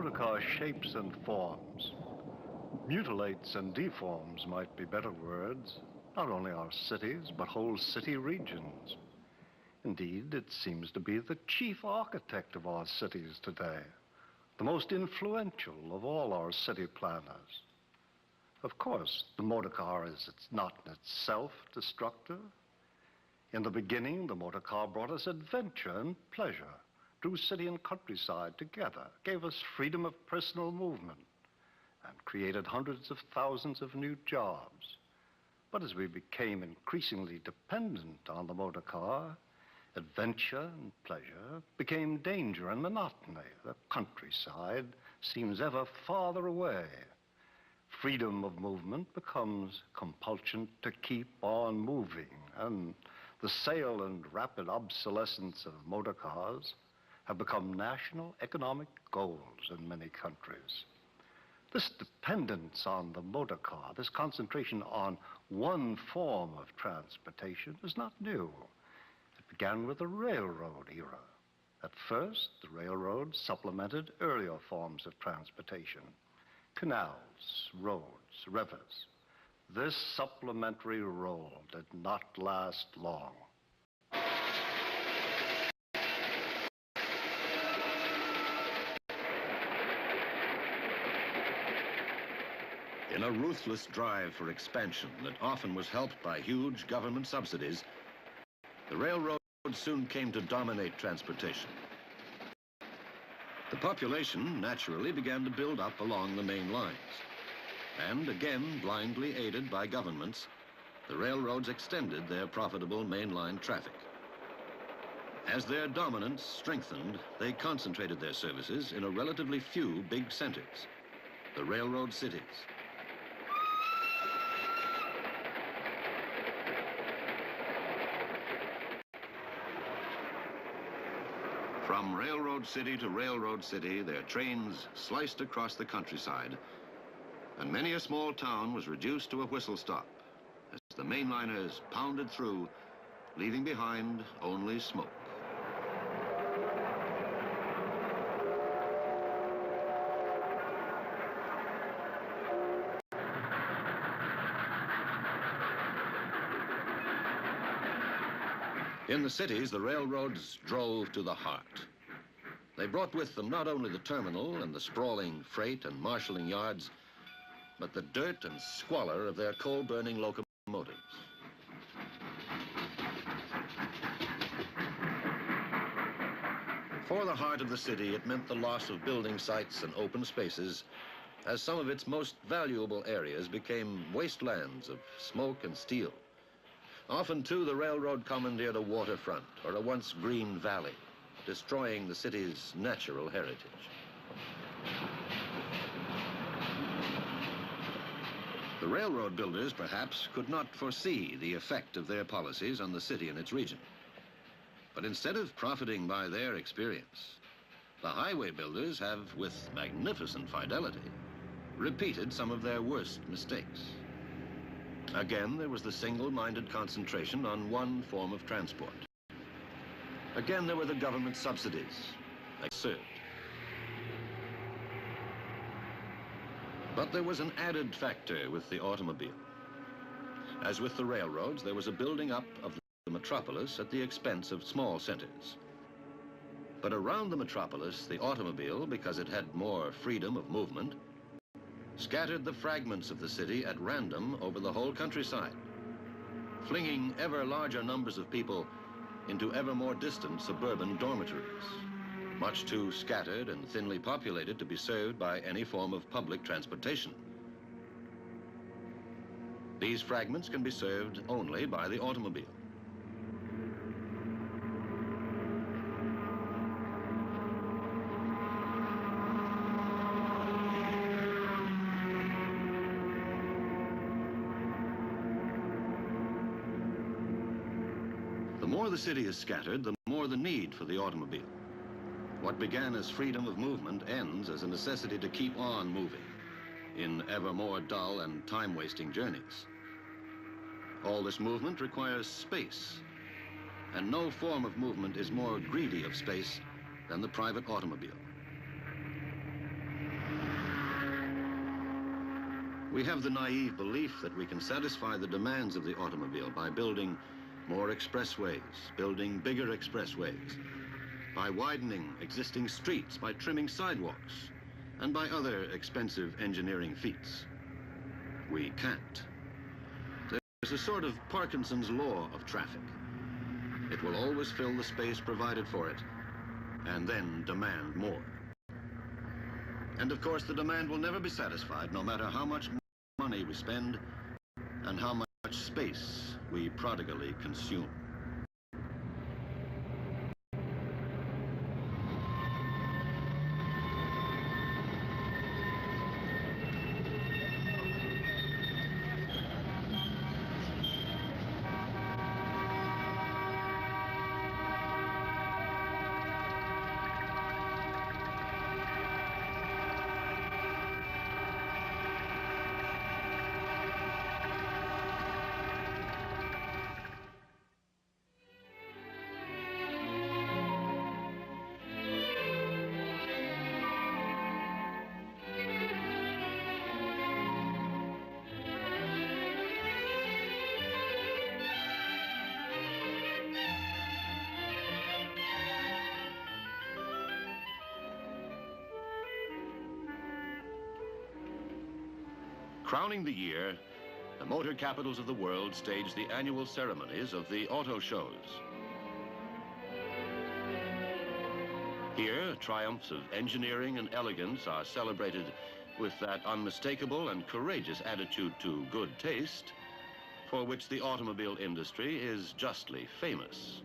motor car shapes and forms, mutilates and deforms might be better words, not only our cities, but whole city regions. Indeed, it seems to be the chief architect of our cities today, the most influential of all our city planners. Of course, the motor car is not in itself destructive. In the beginning, the motor car brought us adventure and pleasure, drew city and countryside together, gave us freedom of personal movement, and created hundreds of thousands of new jobs. But as we became increasingly dependent on the motor car, adventure and pleasure became danger and monotony. The countryside seems ever farther away. Freedom of movement becomes compulsion to keep on moving, and the sale and rapid obsolescence of motor cars have become national economic goals in many countries. This dependence on the motor car, this concentration on one form of transportation is not new. It began with the railroad era. At first, the railroad supplemented earlier forms of transportation, canals, roads, rivers. This supplementary role did not last long. In a ruthless drive for expansion that often was helped by huge government subsidies, the railroad soon came to dominate transportation. The population naturally began to build up along the main lines. And again, blindly aided by governments, the railroads extended their profitable mainline traffic. As their dominance strengthened, they concentrated their services in a relatively few big centers, the railroad cities. From railroad city to railroad city, their trains sliced across the countryside, and many a small town was reduced to a whistle stop as the mainliners pounded through, leaving behind only smoke. In the cities, the railroads drove to the heart. They brought with them not only the terminal and the sprawling freight and marshalling yards, but the dirt and squalor of their coal-burning locomotives. For the heart of the city, it meant the loss of building sites and open spaces, as some of its most valuable areas became wastelands of smoke and steel. Often, too, the railroad commandeered a waterfront or a once green valley, destroying the city's natural heritage. The railroad builders, perhaps, could not foresee the effect of their policies on the city and its region. But instead of profiting by their experience, the highway builders have, with magnificent fidelity, repeated some of their worst mistakes. Again, there was the single-minded concentration on one form of transport. Again, there were the government subsidies, absurd. But there was an added factor with the automobile. As with the railroads, there was a building up of the metropolis at the expense of small centers. But around the metropolis, the automobile, because it had more freedom of movement, scattered the fragments of the city at random over the whole countryside, flinging ever larger numbers of people into ever more distant suburban dormitories, much too scattered and thinly populated to be served by any form of public transportation. These fragments can be served only by the automobile. The more the city is scattered, the more the need for the automobile. What began as freedom of movement ends as a necessity to keep on moving in ever more dull and time-wasting journeys. All this movement requires space, and no form of movement is more greedy of space than the private automobile. We have the naive belief that we can satisfy the demands of the automobile by building more expressways, building bigger expressways, by widening existing streets, by trimming sidewalks, and by other expensive engineering feats. We can't. There's a sort of Parkinson's law of traffic. It will always fill the space provided for it, and then demand more. And of course, the demand will never be satisfied, no matter how much money we spend and how much space we prodigally consume. Crowning the year, the motor capitals of the world stage the annual ceremonies of the auto shows. Here, triumphs of engineering and elegance are celebrated with that unmistakable and courageous attitude to good taste for which the automobile industry is justly famous.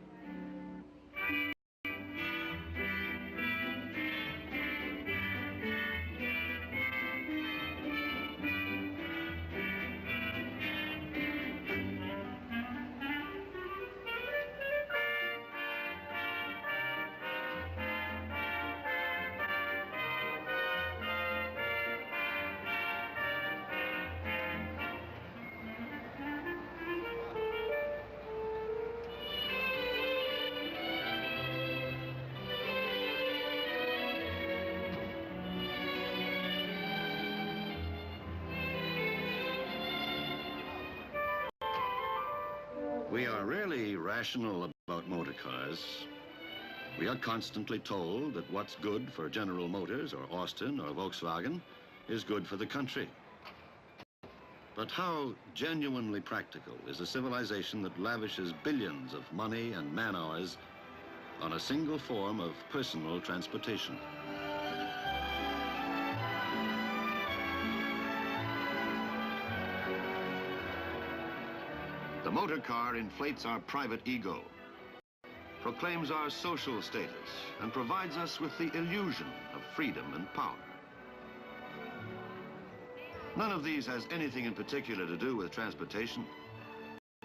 We are rarely rational about motor cars. We are constantly told that what's good for General Motors or Austin or Volkswagen is good for the country. But how genuinely practical is a civilization that lavishes billions of money and man-hours on a single form of personal transportation? The motor car inflates our private ego, proclaims our social status, and provides us with the illusion of freedom and power. None of these has anything in particular to do with transportation.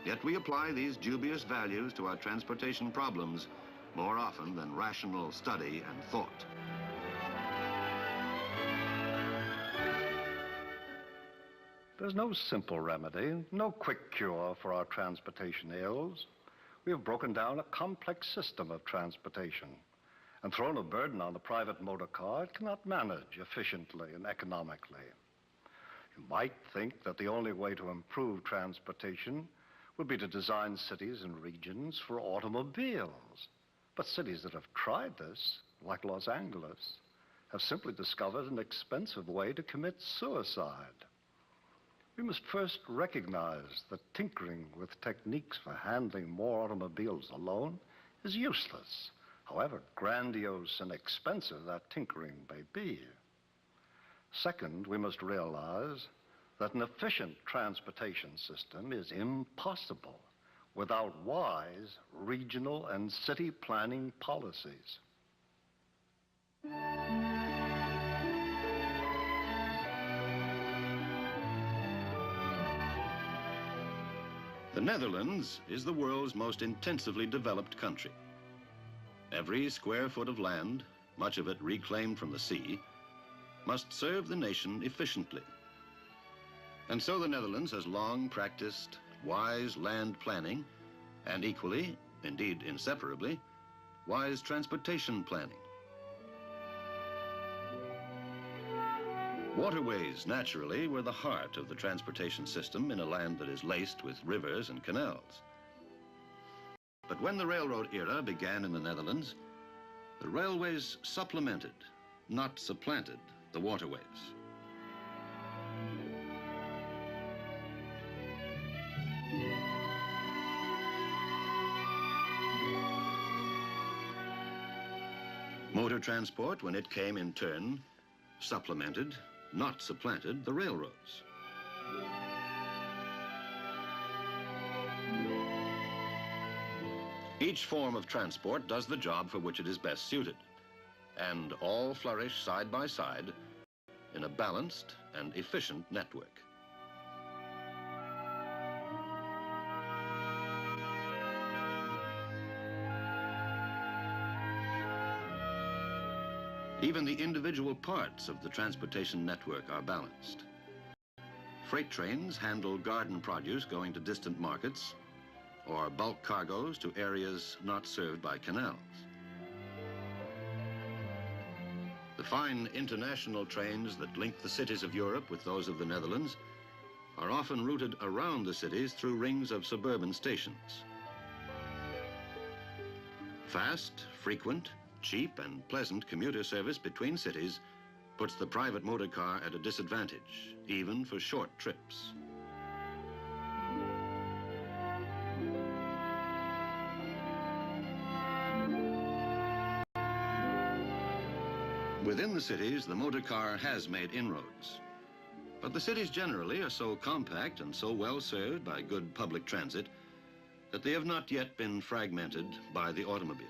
Yet we apply these dubious values to our transportation problems more often than rational study and thought. There's no simple remedy, no quick cure for our transportation ills. We have broken down a complex system of transportation and thrown a burden on the private motor car it cannot manage efficiently and economically. You might think that the only way to improve transportation would be to design cities and regions for automobiles. But cities that have tried this, like Los Angeles, have simply discovered an expensive way to commit suicide. We must first recognize that tinkering with techniques for handling more automobiles alone is useless, however grandiose and expensive that tinkering may be. Second, we must realize that an efficient transportation system is impossible without wise regional and city planning policies. The Netherlands is the world's most intensively developed country. Every square foot of land, much of it reclaimed from the sea, must serve the nation efficiently. And so the Netherlands has long practiced wise land planning and equally, indeed inseparably, wise transportation planning. Waterways, naturally, were the heart of the transportation system in a land that is laced with rivers and canals. But when the railroad era began in the Netherlands, the railways supplemented, not supplanted, the waterways. Motor transport, when it came in turn, supplemented, not supplanted, the railroads. Each form of transport does the job for which it is best suited, and all flourish side by side in a balanced and efficient network. Even the individual parts of the transportation network are balanced. Freight trains handle garden produce going to distant markets, or bulk cargoes to areas not served by canals. The fine international trains that link the cities of Europe with those of the Netherlands are often routed around the cities through rings of suburban stations. Fast, frequent, cheap and pleasant commuter service between cities puts the private motor car at a disadvantage, even for short trips. Within the cities, the motor car has made inroads. But the cities generally are so compact and so well served by good public transit that they have not yet been fragmented by the automobile.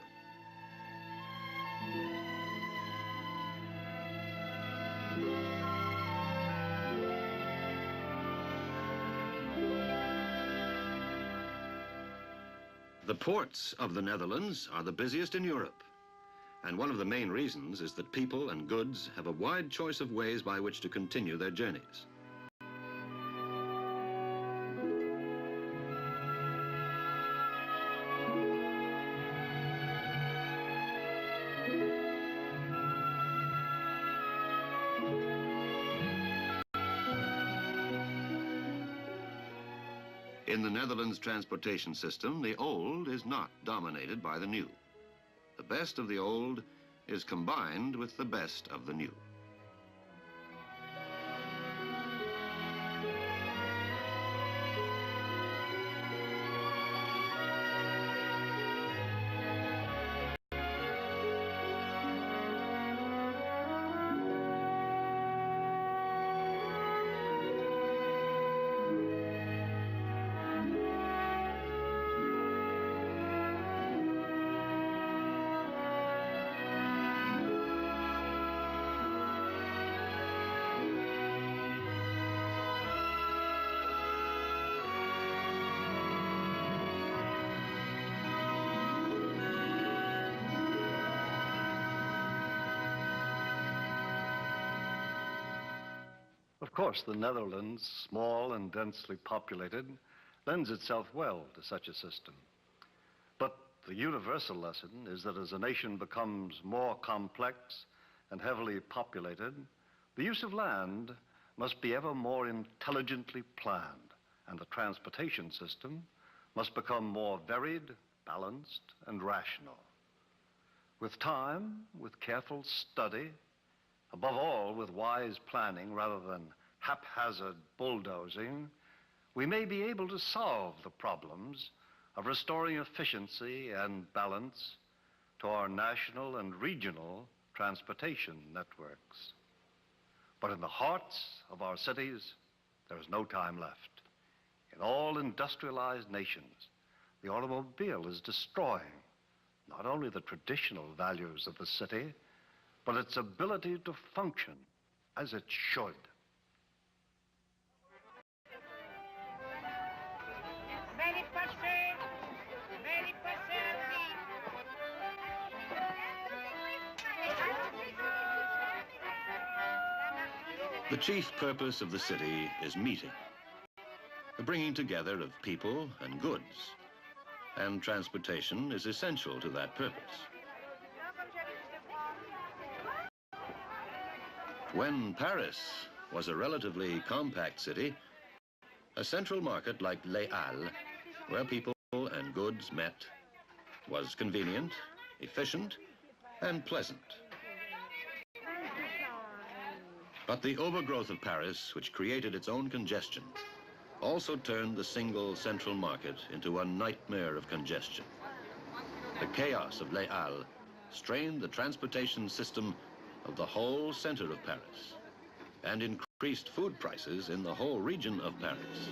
The ports of the Netherlands are the busiest in Europe, and one of the main reasons is that people and goods have a wide choice of ways by which to continue their journeys. In the Netherlands transportation system, the old is not dominated by the new. The best of the old is combined with the best of the new. Of course, the Netherlands, small and densely populated, lends itself well to such a system. But the universal lesson is that as a nation becomes more complex and heavily populated, the use of land must be ever more intelligently planned, and the transportation system must become more varied, balanced, and rational. With time, with careful study, above all, with wise planning rather than haphazard bulldozing, we may be able to solve the problems of restoring efficiency and balance to our national and regional transportation networks. But in the hearts of our cities, there is no time left. In all industrialized nations, the automobile is destroying not only the traditional values of the city, but its ability to function as it should. The chief purpose of the city is meeting, the bringing together of people and goods, and transportation is essential to that purpose. When Paris was a relatively compact city, a central market like Les Halles, where people and goods met, was convenient, efficient, and pleasant. But the overgrowth of Paris, which created its own congestion, also turned the single central market into a nightmare of congestion. The chaos of Les Halles strained the transportation system of the whole center of Paris and increased food prices in the whole region of Paris.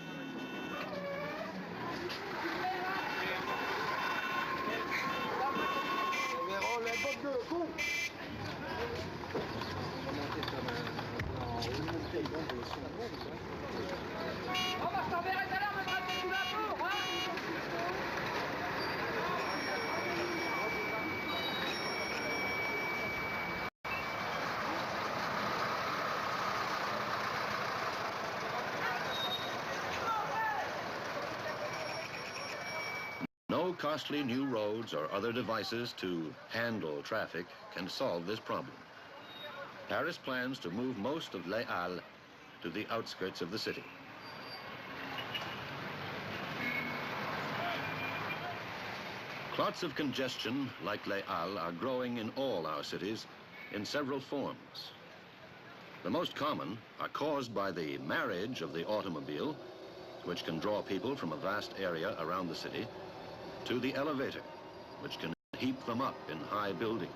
No costly new roads or other devices to handle traffic can solve this problem. Paris plans to move most of Les Halles to the outskirts of the city. Clots of congestion like Les Halles are growing in all our cities in several forms. The most common are caused by the marriage of the automobile, which can draw people from a vast area around the city, to the elevator, which can heap them up in high buildings.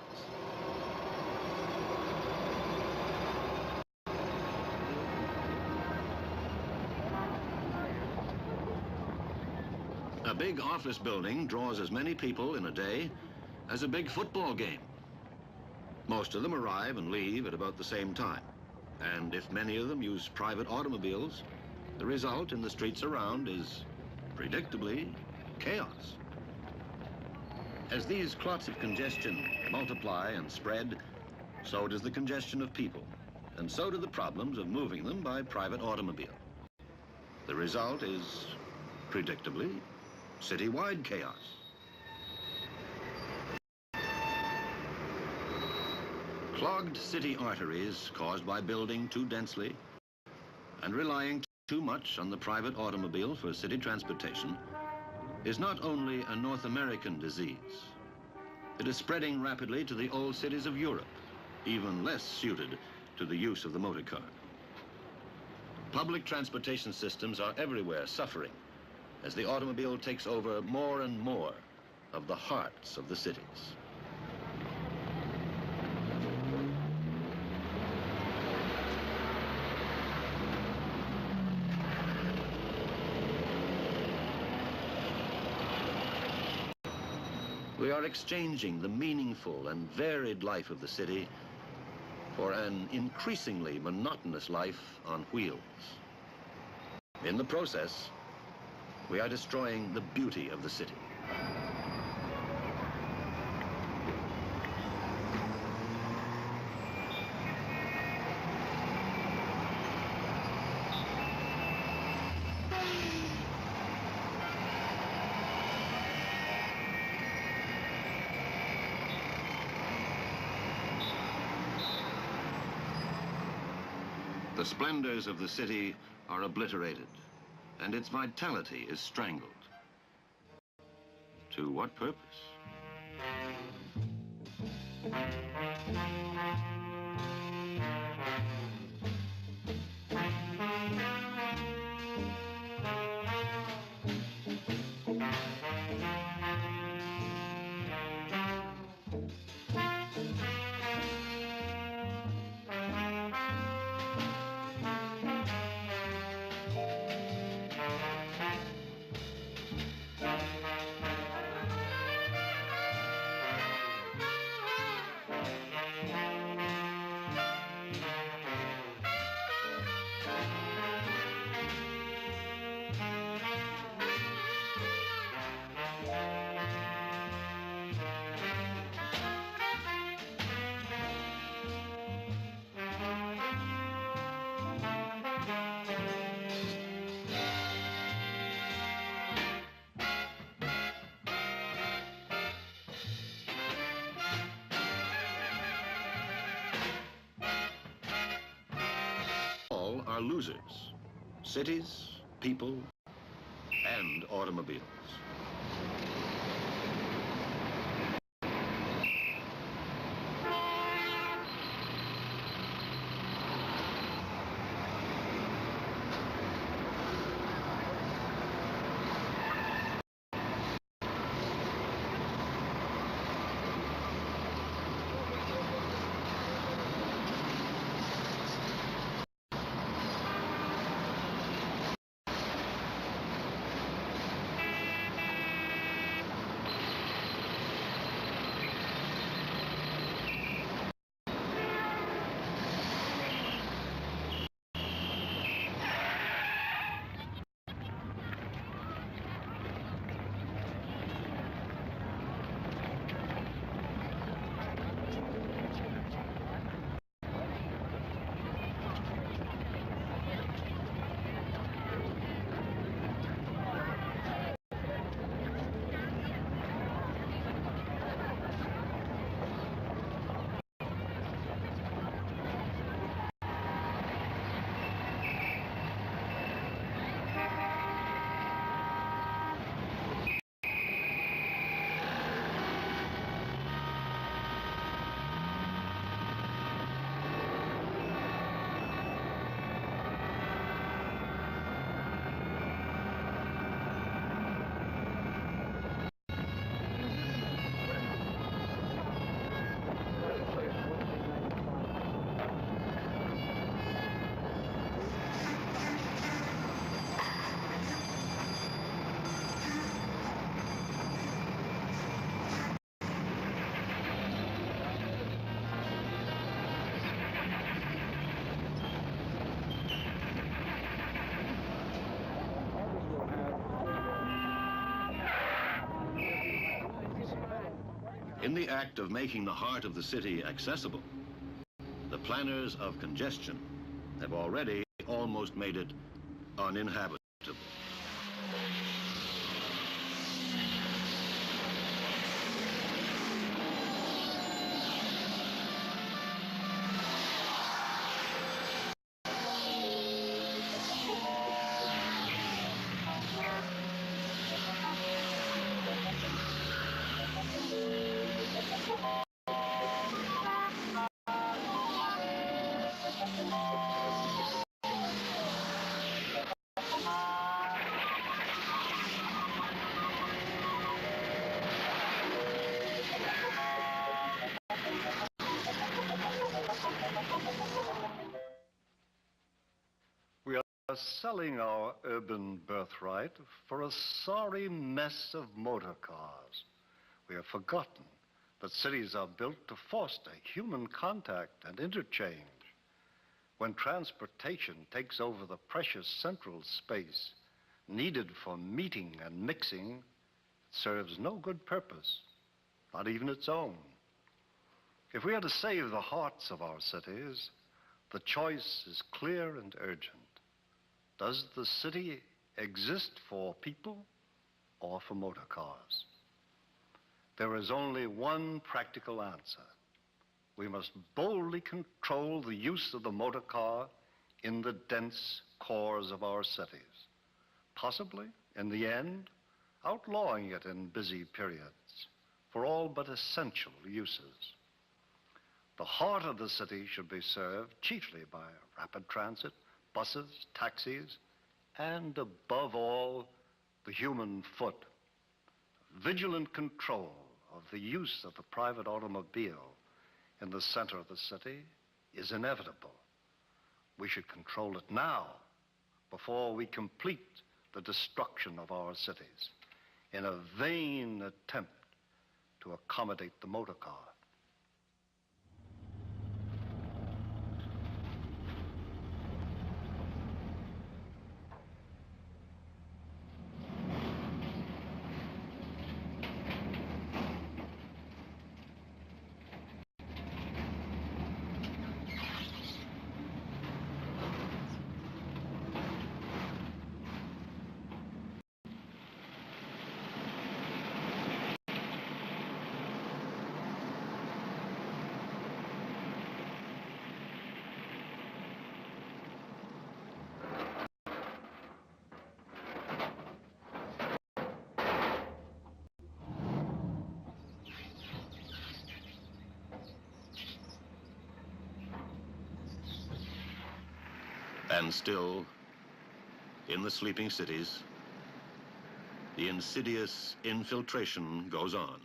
A big office building draws as many people in a day as a big football game. Most of them arrive and leave at about the same time. And if many of them use private automobiles, the result in the streets around is, predictably, chaos. As these clots of congestion multiply and spread, so does the congestion of people, and so do the problems of moving them by private automobile. The result is, predictably, citywide chaos. Clogged city arteries caused by building too densely and relying too much on the private automobile for city transportation is not only a North American disease. It is spreading rapidly to the old cities of Europe, even less suited to the use of the motor car. Public transportation systems are everywhere suffering as the automobile takes over more and more of the hearts of the cities. We are exchanging the meaningful and varied life of the city for an increasingly monotonous life on wheels. In the process, we are destroying the beauty of the city. The splendors of the city are obliterated, and its vitality is strangled. To what purpose? are losers: cities, people, and automobiles. In the act of making the heart of the city accessible, the planners of congestion have already almost made it uninhabitable. We are selling our urban birthright for a sorry mess of motor cars. We have forgotten that cities are built to foster human contact and interchange. When transportation takes over the precious central space needed for meeting and mixing, it serves no good purpose, not even its own. If we are to save the hearts of our cities, the choice is clear and urgent. Does the city exist for people or for motor cars? There is only one practical answer. We must boldly control the use of the motor car in the dense cores of our cities, possibly, in the end, outlawing it in busy periods for all but essential uses. The heart of the city should be served chiefly by rapid transit, buses, taxis, and above all, the human foot. Vigilant control of the use of the private automobile in the center of the city is inevitable. We should control it now, before we complete the destruction of our cities, in a vain attempt to accommodate the motor car. And still, in the sleeping cities, the insidious infiltration goes on.